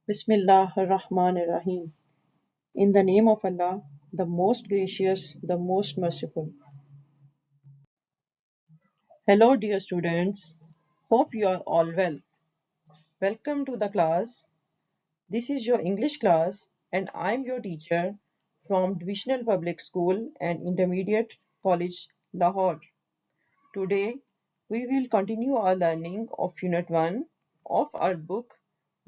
Bismillah ar-Rahman ar-Rahim. In the name of Allah, the most gracious, the most merciful. Hello, dear students. Hope you are all well. Welcome to the class. This is your English class, and I am your teacher from Divisional Public School and Intermediate College, Lahore. Today, we will continue our learning of Unit 1 of our book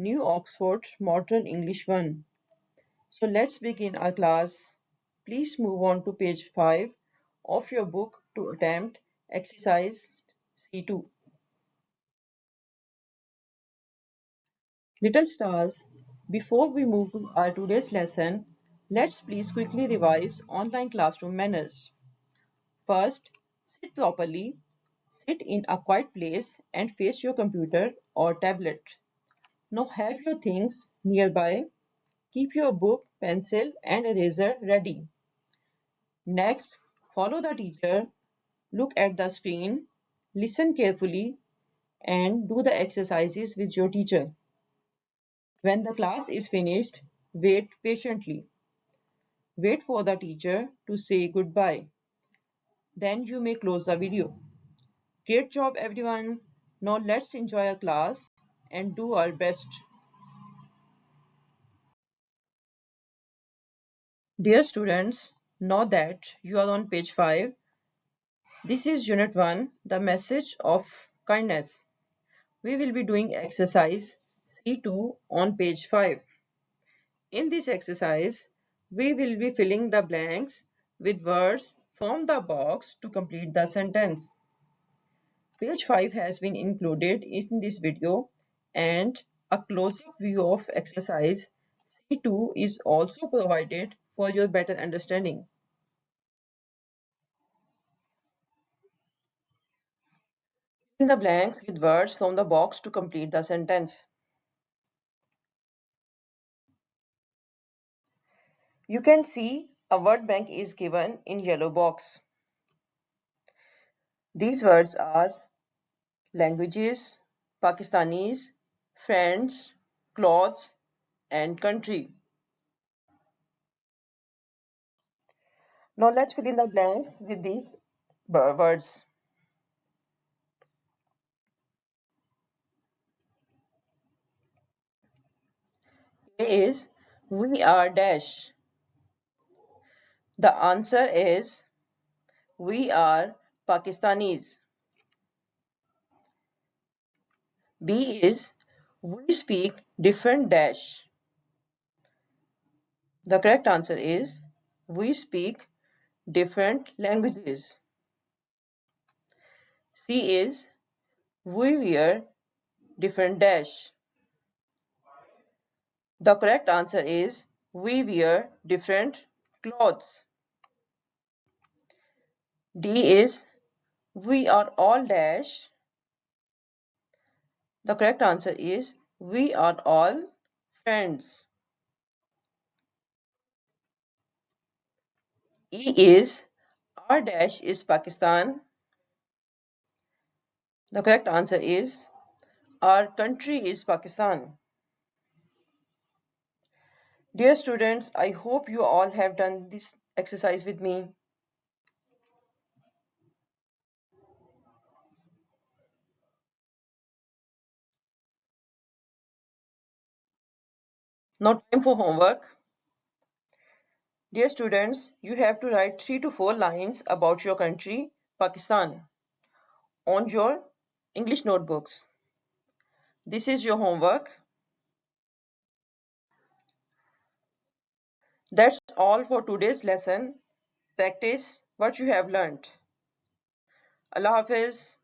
New Oxford Modern English 1. So let's begin our class. Please move on to page 5 of your book to attempt exercise C2. Little stars, before we move to our today's lesson, let's please quickly revise online classroom manners. First, sit properly. Sit in a quiet place and face your computer or tablet. Now have your things nearby. Keep your book, pencil and eraser ready. Next, follow the teacher. Look at the screen, listen carefully, and do the exercises with your teacher. When the class is finished, wait patiently. Wait for the teacher to say goodbye. Then you may close the video. Great job, everyone. Now let's enjoy our class and do our best. Dear students, now that you are on page 5, this is Unit 1, the message of kindness. We will be doing exercise C2 on page 5. In this exercise, we will be filling the blanks with words from the box to complete the sentence. Page 5 has been included in this video and a close-up view of exercise C2 is also provided for your better understanding. Fill in the blanks with words from the box to complete the sentence. You can see a word bank is given in yellow box. These words are languages, Pakistanis, friends, clothes, and country. Now let's fill in the blanks with these words. A is we are dash. The answer is we are Pakistanis. B is we speak different dash. The correct answer is we speak different languages. C is we wear different dash. The correct answer is we wear different clothes. D is we are all dash. The correct answer is we are all friends. E is our dash is Pakistan. The correct answer is our country is Pakistan. Dear students, I hope you all have done this exercise with me. Now time for homework. Dear students, you have to write 3 to 4 lines about your country, Pakistan, on your English notebooks. This is your homework. That's all for today's lesson. Practice what you have learnt. Allah Hafiz.